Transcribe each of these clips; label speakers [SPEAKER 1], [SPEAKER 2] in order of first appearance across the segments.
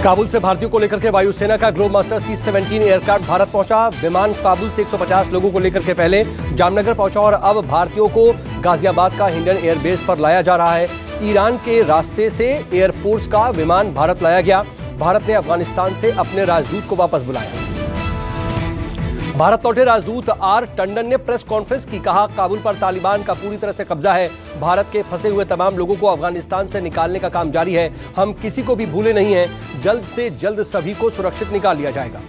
[SPEAKER 1] काबुल से भारतीयों को लेकर के वायुसेना का ग्लोबमास्टर C-17 एयरक्राफ्ट भारत पहुंचा। विमान काबुल से 150 लोगों को लेकर के पहले जामनगर पहुंचा और अब भारतीयों को गाजियाबाद का हिंडन एयरबेस पर लाया जा रहा है। ईरान के रास्ते से एयरफोर्स का विमान भारत लाया गया। भारत ने अफगानिस्तान से अपने राजदूत को वापस बुलाया। भारत लौटे राजदूत आर टंडन ने प्रेस कॉन्फ्रेंस की, कहा काबुल पर तालिबान का पूरी तरह से कब्जा है। भारत के फंसे हुए तमाम लोगों को अफगानिस्तान से निकालने का काम जारी है। हम किसी को भी भूले नहीं हैं। जल्द से जल्द सभी को सुरक्षित निकाल लिया जाएगा।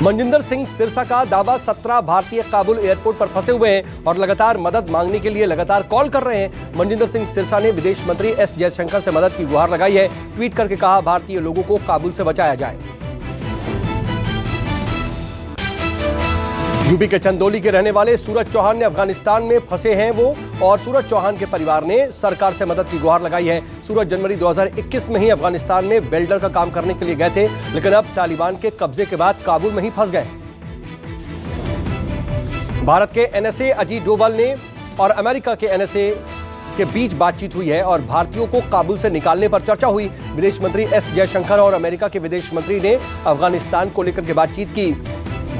[SPEAKER 1] मनजिंदर सिंह सिरसा का दावा, 17 भारतीय काबुल एयरपोर्ट पर फंसे हुए हैं और लगातार मदद मांगने के लिए लगातार कॉल कर रहे हैं। मनजिंदर सिंह सिरसा ने विदेश मंत्री एस जयशंकर से मदद की गुहार लगाई है। ट्वीट करके कहा भारतीय लोगों को काबुल से बचाया जाए। यूपी के चंदौली के रहने वाले सूरज चौहान ने अफगानिस्तान में फंसे हैं वो, और सूरज चौहान के परिवार ने सरकार से मदद की गुहार लगाई है। सूरज जनवरी 2021 में ही अफगानिस्तान में वेल्डर का काम करने के लिए गए थे, लेकिन अब तालिबान के कब्जे के बाद काबुल में ही फंस गए। भारत के एनएसए अजीत डोभाल ने और अमेरिका के एनएसए के बीच बातचीत हुई है और भारतीयों को काबुल से निकालने पर चर्चा हुई। विदेश मंत्री एस जयशंकर और अमेरिका के विदेश मंत्री ने अफगानिस्तान को लेकर के बातचीत की।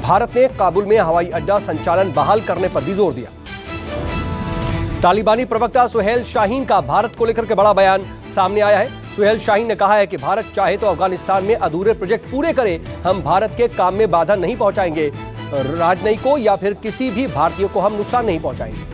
[SPEAKER 1] भारत ने काबुल में हवाई अड्डा संचालन बहाल करने पर भी जोर दिया। तालिबानी प्रवक्ता सुहेल शाहीन का भारत को लेकर के बड़ा बयान सामने आया है। सुहेल शाहीन ने कहा है कि भारत चाहे तो अफगानिस्तान में अधूरे प्रोजेक्ट पूरे करे, हम भारत के काम में बाधा नहीं पहुंचाएंगे। राजनयिकों या फिर किसी भी भारतीय को हम नुकसान नहीं पहुंचाएंगे।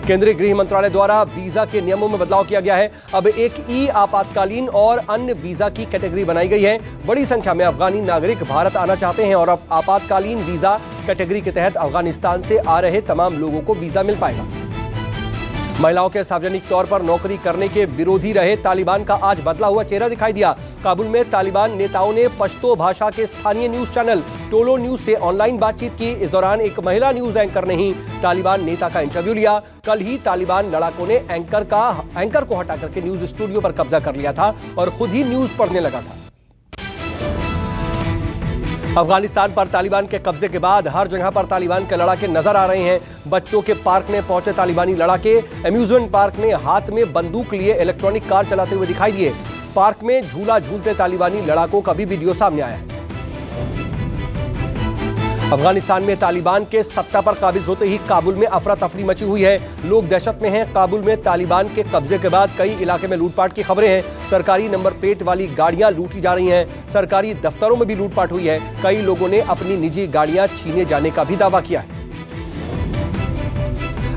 [SPEAKER 1] केंद्रीय गृह मंत्रालय द्वारा वीजा के नियमों में बदलाव किया गया है। अब एक ई आपातकालीन और अन्य वीजा की कैटेगरी बनाई गई है। बड़ी संख्या में अफगानी नागरिक भारत आना चाहते हैं और अब आपातकालीन वीजा कैटेगरी के तहत अफगानिस्तान से आ रहे तमाम लोगों को वीजा मिल पाएगा। महिलाओं के सार्वजनिक तौर पर नौकरी करने के विरोधी रहे तालिबान का आज बदला हुआ चेहरा दिखाई दिया। काबुल में तालिबान नेताओं ने पश्तो भाषा के स्थानीय न्यूज चैनल टोलो न्यूज से ऑनलाइन बातचीत की। इस दौरान एक महिला न्यूज एंकर ने ही तालिबान नेता का इंटरव्यू लिया। कल ही तालिबान लड़ाकों ने एंकर को हटा करके न्यूज स्टूडियो पर कब्जा कर लिया था और खुद ही न्यूज पढ़ने लगा था। अफगानिस्तान पर तालिबान के कब्जे के बाद हर जगह पर तालिबान के लड़ाके नजर आ रहे हैं। बच्चों के पार्क में पहुंचे तालिबानी लड़ाके एम्यूजमेंट पार्क में हाथ में बंदूक लिए इलेक्ट्रॉनिक कार चलाते हुए दिखाई दिए। पार्क में झूला झूलते तालिबानी लड़ाकों का भी वीडियो सामने आया है। अफगानिस्तान में तालिबान के सत्ता पर काबिज होते ही काबुल में अफरा तफरी मची हुई है। लोग दहशत में हैं। काबुल में तालिबान के कब्जे के बाद कई इलाके में लूटपाट की खबरें हैं। सरकारी नंबर प्लेट वाली गाड़ियां लूटी जा रही हैं। सरकारी दफ्तरों में भी लूटपाट हुई है। कई लोगों ने अपनी निजी गाड़ियां छीने जाने का भी दावा किया है।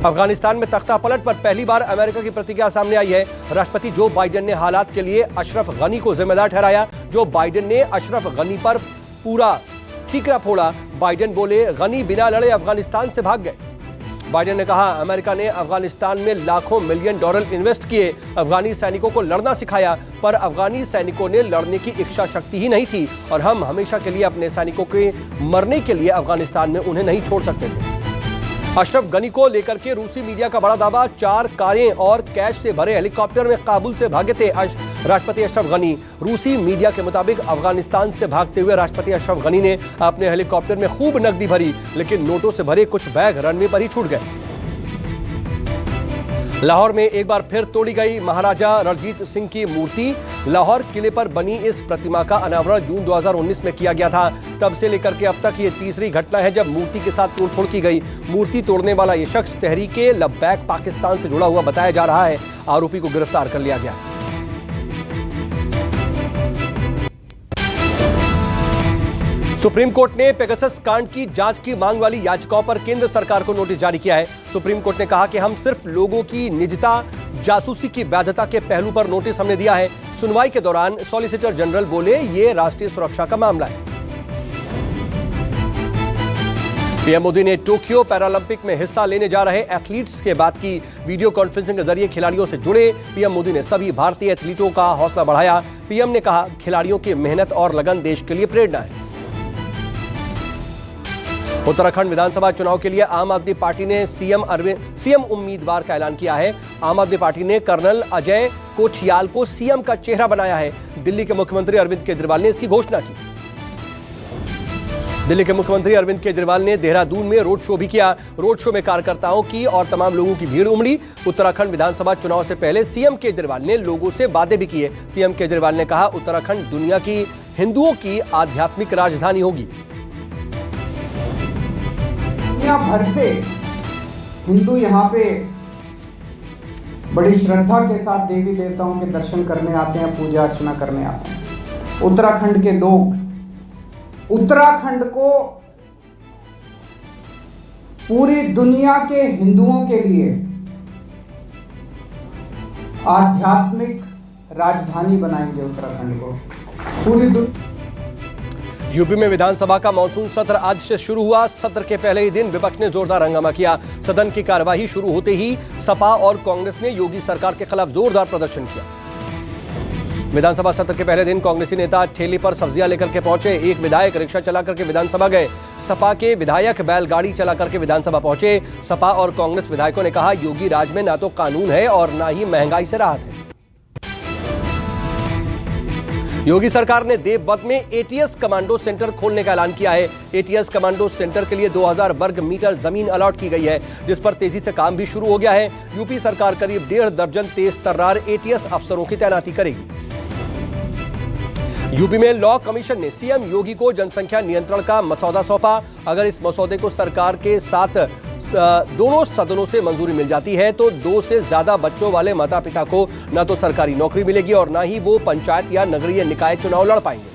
[SPEAKER 1] अफगानिस्तान में तख्ता पलट पर पहली बार अमेरिका की प्रतिक्रिया सामने आई है। राष्ट्रपति जो बाइडेन ने हालात के लिए अशरफ गनी को जिम्मेदार ठहराया। जो बाइडेन ने अशरफ गनी पर पूरा ठीकरा फोड़ा। बाइडेन बोले गनी बिना लड़े अफगानिस्तान से भाग गए। बाइडेन ने कहा अमेरिका ने अफगानिस्तान में लाखों मिलियन डॉलर इन्वेस्ट किए, अफगानी सैनिकों को लड़ना सिखाया, पर अफगानी सैनिकों ने लड़ने की इच्छा शक्ति ही नहीं थी और हम हमेशा के लिए अपने सैनिकों के मरने के लिए अफगानिस्तान में उन्हें नहीं छोड़ सकते थे। अशरफ गनी को लेकर के रूसी मीडिया का बड़ा दावा, 4 कारें और कैश से भरे हेलीकॉप्टर में काबुल से भागे थे राष्ट्रपति अशरफ गनी। रूसी मीडिया के मुताबिक अफगानिस्तान से भागते हुए राष्ट्रपति अशरफ गनी ने अपने हेलीकॉप्टर में खूब नकदी भरी, लेकिन नोटों से भरे कुछ बैग रनवे पर ही छूट गए। लाहौर में एक बार फिर तोड़ी गई महाराजा रणजीत सिंह की मूर्ति। लाहौर किले पर बनी इस प्रतिमा का अनावरण जून 2019 में किया गया था। तब से लेकर के अब तक ये तीसरी घटना है जब मूर्ति के साथ तोड़फोड़ की गई। मूर्ति तोड़ने वाला ये शख्स तहरीके लब्बैक पाकिस्तान से जुड़ा हुआ बताया जा रहा है। आरोपी को गिरफ्तार कर लिया गया। सुप्रीम कोर्ट ने पेगासस कांड की जांच की मांग वाली याचिकाओं पर केंद्र सरकार को नोटिस जारी किया है। सुप्रीम कोर्ट ने कहा कि हम सिर्फ लोगों की निजता, जासूसी की वैधता के पहलू पर नोटिस हमने दिया है। सुनवाई के दौरान सॉलिसिटर जनरल बोले ये राष्ट्रीय सुरक्षा का मामला है। पीएम मोदी ने टोक्यो पैरालंपिक में हिस्सा लेने जा रहे एथलीट्स के बाद की वीडियो कॉन्फ्रेंसिंग के जरिए खिलाड़ियों से जुड़े। पीएम मोदी ने सभी भारतीय एथलीटों का हौसला बढ़ाया। पीएम ने कहा खिलाड़ियों की मेहनत और लगन देश के लिए प्रेरणा है। उत्तराखंड विधानसभा चुनाव के लिए आम आदमी पार्टी ने सीएम उम्मीदवार का ऐलान किया है। आम आदमी पार्टी ने कर्नल अजय कोछियाल को सीएम का चेहरा बनाया है। दिल्ली के मुख्यमंत्री अरविंद केजरीवाल ने इसकी घोषणा की। दिल्ली के मुख्यमंत्री अरविंद केजरीवाल ने देहरादून में रोड शो भी किया। रोड शो में कार्यकर्ताओं की और तमाम लोगों की भीड़ उमड़ी। उत्तराखंड विधानसभा चुनाव से पहले सीएम केजरीवाल ने लोगों से वादे भी किए। सीएम केजरीवाल ने कहा, उत्तराखंड दुनिया की हिंदुओं की आध्यात्मिक राजधानी होगी।
[SPEAKER 2] दुनिया भर से हिंदू यहाँ पे बड़ी श्रद्धा के साथ देवी देवताओं के दर्शन करने आते हैं, पूजा अर्चना करने आते हैं। उत्तराखंड के लोग उत्तराखंड को पूरी दुनिया के हिंदुओं के लिए आध्यात्मिक राजधानी बनाएंगे। उत्तराखंड को पूरी दुनिया।
[SPEAKER 1] यूपी में विधानसभा का मानसून सत्र आज से शुरू हुआ। सत्र के पहले ही दिन विपक्ष ने जोरदार हंगामा किया। सदन की कार्यवाही शुरू होते ही सपा और कांग्रेस ने योगी सरकार के खिलाफ जोरदार प्रदर्शन किया। विधानसभा सत्र के पहले दिन कांग्रेसी नेता ठेले पर सब्जियां लेकर के पहुंचे। एक विधायक रिक्शा चला करके विधानसभा गए। सपा के विधायक बैलगाड़ी चला करके विधानसभा पहुंचे। सपा और कांग्रेस विधायकों ने कहा, योगी राज में ना तो कानून है और ना ही महंगाई से राहत है। योगी सरकार ने देवबंद में एटीएस कमांडो सेंटर खोलने का ऐलान किया है। एटीएस कमांडो सेंटर के लिए 2000 वर्ग मीटर जमीन अलॉट की गई है, जिस पर तेजी से काम भी शुरू हो गया है। यूपी सरकार करीब 1.5 दर्जन तेज तर्रार एटीएस अफसरों की तैनाती करेगी। यूपी में लॉ कमीशन ने सीएम योगी को जनसंख्या नियंत्रण का मसौदा सौंपा। अगर इस मसौदे को सरकार के साथ दोनों सदनों से मंजूरी मिल जाती है तो 2 से ज्यादा बच्चों वाले माता पिता को न तो सरकारी नौकरी मिलेगी और न ही वो पंचायत या नगरीय निकाय चुनाव लड़ पाएंगे।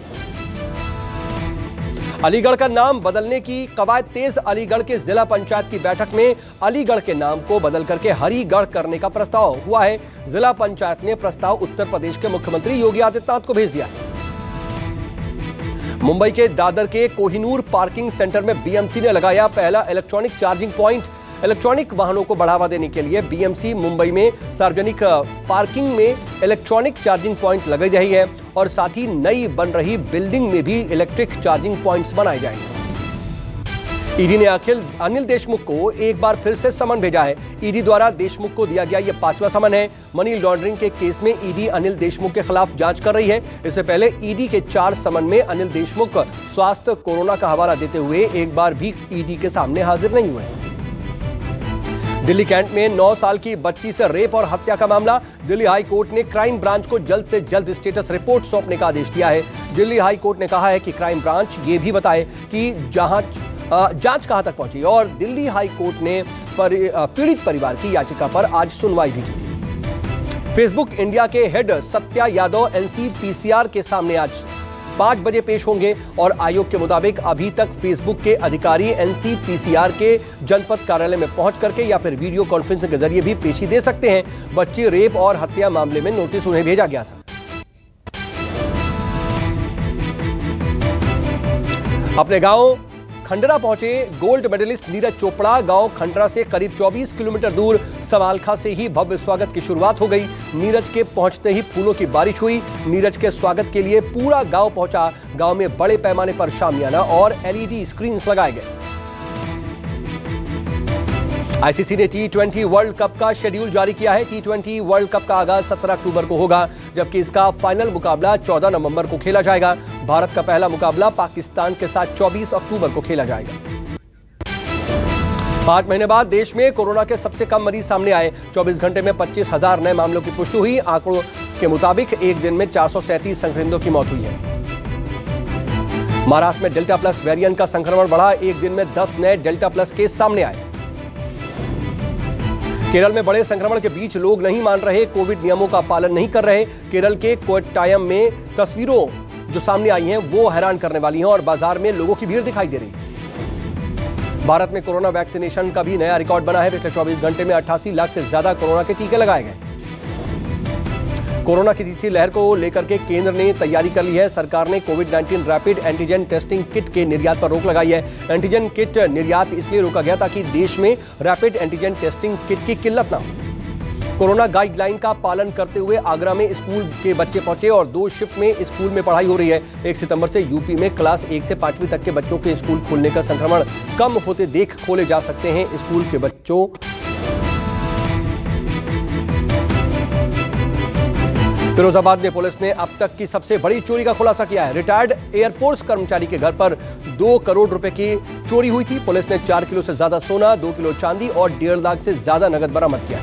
[SPEAKER 1] अलीगढ़ का नाम बदलने की कवायद तेज। अलीगढ़ के जिला पंचायत की बैठक में अलीगढ़ के नाम को बदल करके हरिगढ़ करने का प्रस्ताव हुआ है। जिला पंचायत ने प्रस्ताव उत्तर प्रदेश के मुख्यमंत्री योगी आदित्यनाथ को भेज दिया है। मुंबई के दादर के कोहिनूर पार्किंग सेंटर में बीएमसी ने लगाया पहला इलेक्ट्रॉनिक चार्जिंग पॉइंट। इलेक्ट्रॉनिक वाहनों को बढ़ावा देने के लिए बीएमसी मुंबई में सार्वजनिक पार्किंग में इलेक्ट्रॉनिक चार्जिंग पॉइंट लगाई रही है और साथ ही नई बन रही बिल्डिंग में भी इलेक्ट्रिक चार्जिंग पॉइंट्स बनाए जाएंगे। ईडी ने अनिल देशमुख को एक बार फिर से समन भेजा है। ईडी द्वारा देशमुख को दिया गया यह 5वां समन है। मनी लॉन्ड्रिंग के केस में ईडी अनिल देशमुख के खिलाफ जांच कर रही है। इससे पहले ईडी के 4 समन में अनिल देशमुख स्वास्थ्य कोरोना का हवाला देते हुए एक बार भी ईडी के सामने हाजिर नहीं हुए। दिल्ली कैंट में 9 साल की बच्ची से रेप और हत्या का मामला। दिल्ली हाई कोर्ट ने क्राइम ब्रांच को जल्द से जल्द स्टेटस रिपोर्ट सौंपने का आदेश दिया है। दिल्ली हाई कोर्ट ने कहा है कि क्राइम ब्रांच ये भी बताए कि जांच कहां तक पहुंची और दिल्ली हाई कोर्ट ने पीड़ित परिवार की याचिका पर आज सुनवाई भी की थी। फेसबुक इंडिया के हेड सत्या यादव एनसीपीसीआर के सामने आज 5 बजे पेश होंगे और आयोग के मुताबिक अभी तक फेसबुक के अधिकारी एनसीपीसीआर के जनपद कार्यालय में पहुंच करके या फिर वीडियो कॉन्फ्रेंसिंग के जरिए भी पेशी दे सकते हैं। बच्ची रेप और हत्या मामले में नोटिस उन्हें भेजा गया था। अपने गांव खंडरा पहुंचे गोल्ड मेडलिस्ट नीरज चोपड़ा। गांव खंडरा से करीब 24 किलोमीटर दूर समालखा से ही भव्य स्वागत की शुरुआत हो गई। नीरज के पहुंचते ही फूलों की बारिश हुई। नीरज के स्वागत के लिए पूरा गांव पहुंचा। गांव में बड़े पैमाने पर शामियाना और एलईडी स्क्रीन लगाए गए। आईसीसी ने T20 वर्ल्ड कप का शेड्यूल जारी किया है। T20 वर्ल्ड कप का आगाज 17 अक्टूबर को होगा, जबकि इसका फाइनल मुकाबला 14 नवंबर को खेला जाएगा। भारत का पहला मुकाबला पाकिस्तान के साथ 24 अक्टूबर को खेला जाएगा। 5 महीने बाद देश में कोरोना के सबसे कम मरीज सामने आए। 24 घंटे में 25,000 नए मामलों की पुष्टि हुई। आंकड़ों के मुताबिक एक दिन में 437 संक्रमितों की मौत हुई है। महाराष्ट्र में डेल्टा प्लस वेरिएंट का संक्रमण बढ़ा। एक दिन में 10 नए डेल्टा प्लस केस सामने आए। केरल में बड़े संक्रमण के बीच लोग नहीं मान रहे, कोविड नियमों का पालन नहीं कर रहे। केरल के कोट्टायम में तस्वीरों जो सामने आई हैं वो हैरान करने वाली हैं और बाजार में लोगों की भीड़ दिखाई दे रही है। भारत में कोरोना वैक्सीनेशन का भी नया रिकॉर्ड बना है। पिछले 24 घंटे में 88 लाख से ज्यादा कोरोना के टीके लगाए गए। कोरोना की तीसरी लहर को लेकर के केंद्र ने तैयारी कर ली है। सरकार ने कोविड-19 रैपिड एंटीजन टेस्टिंग किट के निर्यात पर रोक लगाई है। एंटीजन किट निर्यात इसलिए रोका गया ताकि देश में रैपिड एंटीजन टेस्टिंग किट की किल्लत ना हो। कोरोना गाइडलाइन का पालन करते हुए आगरा में स्कूल के बच्चे पहुंचे और 2 शिफ्ट में स्कूल में पढ़ाई हो रही है। 1 सितंबर से यूपी में क्लास 1 से 5वीं तक के बच्चों के स्कूल खोलने का संक्रमण कम होते देख खोले जा सकते हैं स्कूल के बच्चों। फिरोजाबाद में पुलिस ने अब तक की सबसे बड़ी चोरी का खुलासा किया है। रिटायर्ड एयरफोर्स कर्मचारी के घर पर 2 करोड़ रुपए की चोरी हुई थी। पुलिस ने 4 किलो से ज्यादा सोना, 2 किलो चांदी और 1.5 लाख से ज्यादा नगद बरामद किया।